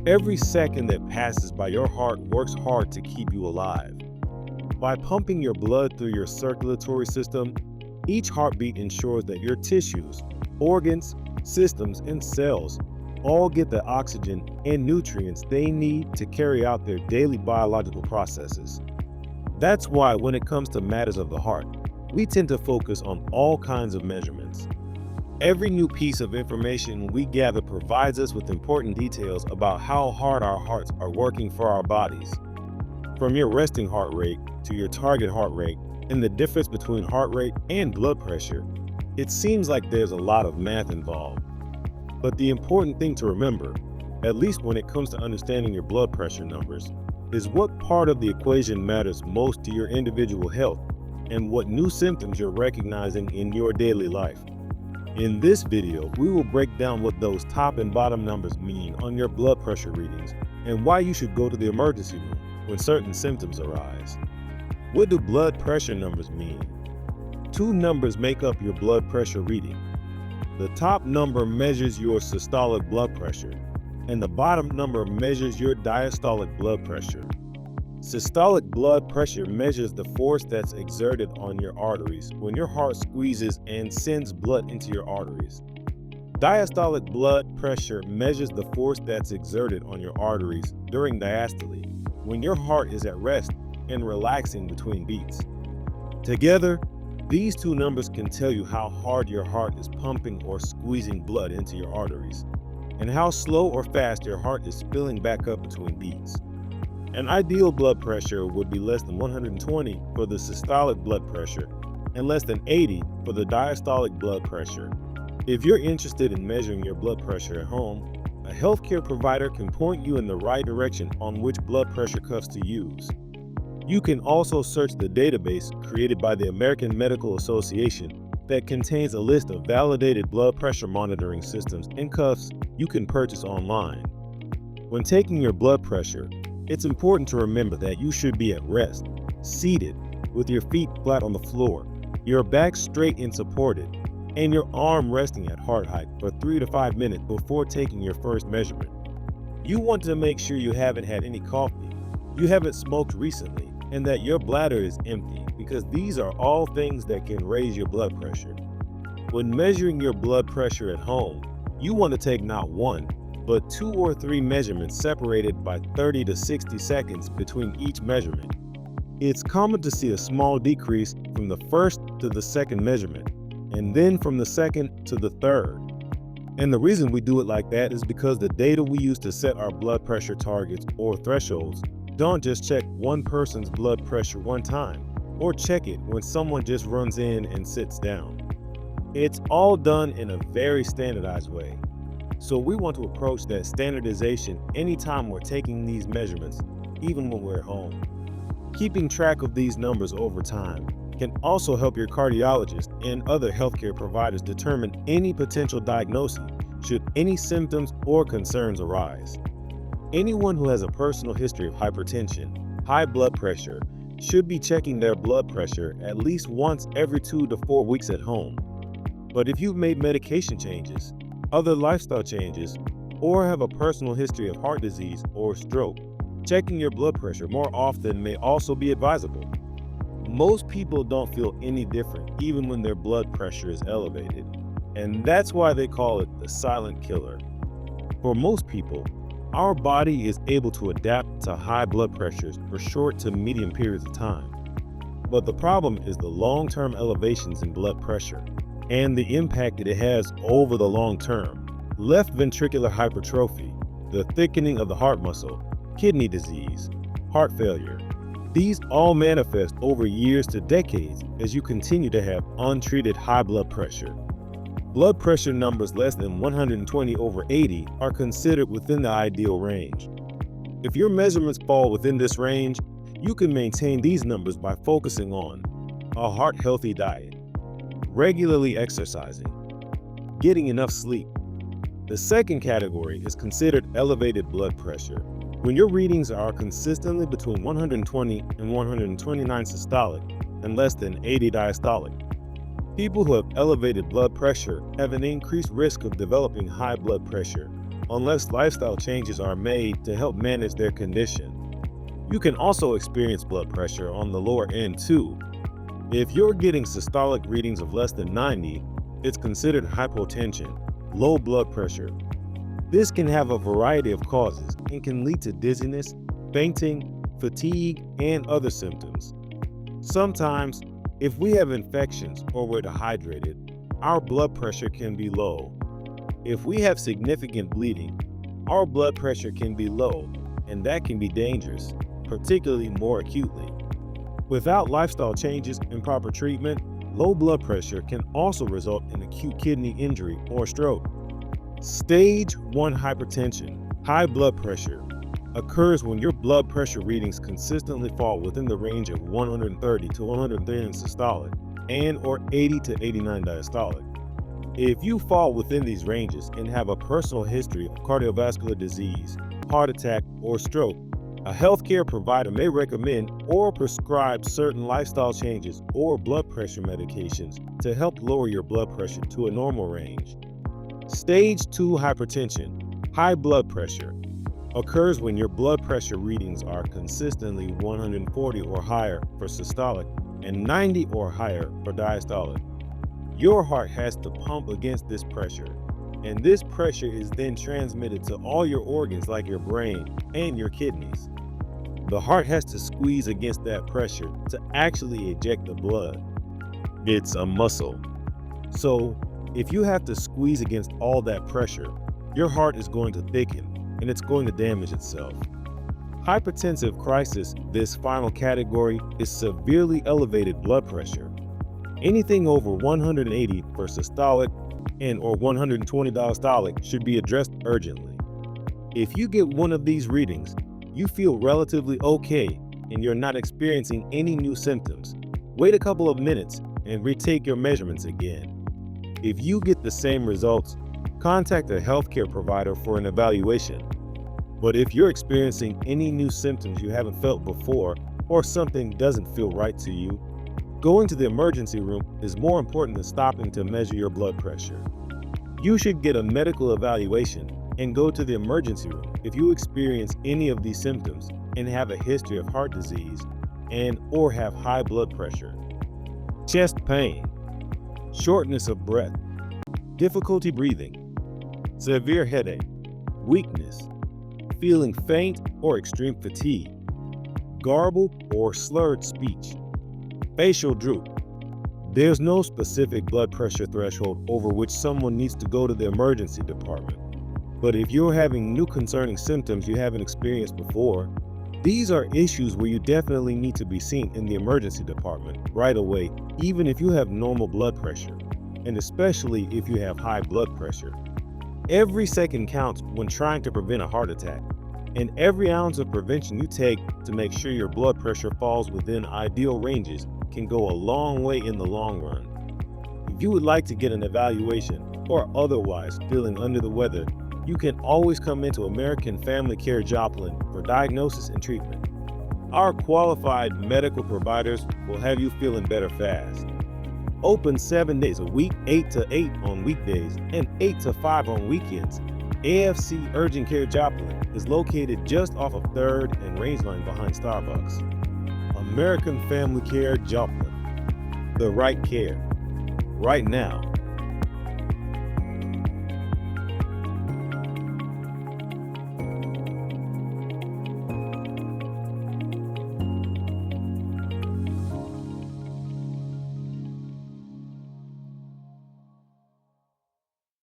Every second that passes by, your heart works hard to keep you alive. By pumping your blood through your circulatory system, each heartbeat ensures that your tissues, organs, systems, and cells all get the oxygen and nutrients they need to carry out their daily biological processes. That's why when it comes to matters of the heart, we tend to focus on all kinds of measurements. Every new piece of information we gather provides us with important details about how hard our hearts are working for our bodies. From your resting heart rate to your target heart rate and the difference between heart rate and blood pressure, it seems like there's a lot of math involved. But the important thing to remember, at least when it comes to understanding your blood pressure numbers, is what part of the equation matters most to your individual health and what new symptoms you're recognizing in your daily life. In this video, we will break down what those top and bottom numbers mean on your blood pressure readings and why you should go to the emergency room when certain symptoms arise. What do blood pressure numbers mean? Two numbers make up your blood pressure reading. The top number measures your systolic blood pressure, and the bottom number measures your diastolic blood pressure. Systolic blood pressure measures the force that's exerted on your arteries when your heart squeezes and sends blood into your arteries. Diastolic blood pressure measures the force that's exerted on your arteries during diastole, when your heart is at rest and relaxing between beats. Together, these two numbers can tell you how hard your heart is pumping or squeezing blood into your arteries, and how slow or fast your heart is filling back up between beats. An ideal blood pressure would be less than 120 for the systolic blood pressure and less than 80 for the diastolic blood pressure. If you're interested in measuring your blood pressure at home, a healthcare provider can point you in the right direction on which blood pressure cuffs to use. You can also search the database created by the American Medical Association that contains a list of validated blood pressure monitoring systems and cuffs you can purchase online. When taking your blood pressure, it's important to remember that you should be at rest, seated, with your feet flat on the floor, your back straight and supported, and your arm resting at heart height for 3 to 5 minutes before taking your first measurement. You want to make sure you haven't had any coffee, you haven't smoked recently, and that your bladder is empty, because these are all things that can raise your blood pressure. When measuring your blood pressure at home, you want to take not one, but 2 or 3 measurements separated by 30 to 60 seconds between each measurement. It's common to see a small decrease from the first to the second measurement, and then from the second to the third. And the reason we do it like that is because the data we use to set our blood pressure targets or thresholds don't just check one person's blood pressure one time, or check it when someone just runs in and sits down. It's all done in a very standardized way. So we want to approach that standardization anytime we're taking these measurements, even when we're at home. Keeping track of these numbers over time can also help your cardiologist and other healthcare providers determine any potential diagnosis should any symptoms or concerns arise. Anyone who has a personal history of hypertension, high blood pressure, should be checking their blood pressure at least once every 2 to 4 weeks at home. But if you've made medication changes, other lifestyle changes, or have a personal history of heart disease or stroke, checking your blood pressure more often may also be advisable. Most people don't feel any different even when their blood pressure is elevated, and that's why they call it the silent killer. For most people, our body is able to adapt to high blood pressures for short to medium periods of time. But the problem is the long-term elevations in blood pressure and the impact that it has over the long term. Left ventricular hypertrophy, the thickening of the heart muscle, kidney disease, heart failure. These all manifest over years to decades as you continue to have untreated high blood pressure. Blood pressure numbers less than 120/80 are considered within the ideal range. If your measurements fall within this range, you can maintain these numbers by focusing on a heart-healthy diet, regularly exercising, getting enough sleep. The second category is considered elevated blood pressure, when your readings are consistently between 120 and 129 systolic and less than 80 diastolic. People who have elevated blood pressure have an increased risk of developing high blood pressure unless lifestyle changes are made to help manage their condition. You can also experience blood pressure on the lower end too. If you're getting systolic readings of less than 90, it's considered hypotension, low blood pressure. This can have a variety of causes and can lead to dizziness, fainting, fatigue, and other symptoms. Sometimes, if we have infections or we're dehydrated, our blood pressure can be low. If we have significant bleeding, our blood pressure can be low, and that can be dangerous, particularly more acutely. Without lifestyle changes and proper treatment, low blood pressure can also result in acute kidney injury or stroke. Stage 1 hypertension, high blood pressure, occurs when your blood pressure readings consistently fall within the range of 130 to 110 systolic and or 80 to 89 diastolic. If you fall within these ranges and have a personal history of cardiovascular disease, heart attack, or stroke, a healthcare provider may recommend or prescribe certain lifestyle changes or blood pressure medications to help lower your blood pressure to a normal range. Stage 2 hypertension, high blood pressure, occurs when your blood pressure readings are consistently 140 or higher for systolic and 90 or higher for diastolic. Your heart has to pump against this pressure, and this pressure is then transmitted to all your organs like your brain and your kidneys. The heart has to squeeze against that pressure to actually eject the blood. It's a muscle. So, if you have to squeeze against all that pressure, your heart is going to thicken and it's going to damage itself. Hypertensive crisis, this final category, is severely elevated blood pressure. Anything over 180 for systolic and or 120 diastolic should be addressed urgently. If you get one of these readings, you feel relatively okay and you're not experiencing any new symptoms, wait a couple of minutes and retake your measurements again. If you get the same results, contact a healthcare provider for an evaluation. But if you're experiencing any new symptoms you haven't felt before or something doesn't feel right to you, going to the emergency room is more important than stopping to measure your blood pressure. You should get a medical evaluation and go to the emergency room if you experience any of these symptoms and have a history of heart disease and or have high blood pressure. Chest pain, shortness of breath, difficulty breathing, severe headache, weakness, feeling faint or extreme fatigue, garbled or slurred speech, facial droop. There's no specific blood pressure threshold over which someone needs to go to the emergency department. But if you're having new concerning symptoms you haven't experienced before, these are issues where you definitely need to be seen in the emergency department right away, even if you have normal blood pressure, and especially if you have high blood pressure. Every second counts when trying to prevent a heart attack, and every ounce of prevention you take to make sure your blood pressure falls within ideal ranges can go a long way in the long run. If you would like to get an evaluation or otherwise feeling under the weather, you can always come into American Family Care Joplin for diagnosis and treatment. Our qualified medical providers will have you feeling better fast. Open 7 days a week, 8 to 8 on weekdays and 8 to 5 on weekends. AFC Urgent Care Joplin is located just off of 3rd and Rangeline behind Starbucks. American Family Care Joplin. The right care. Right now.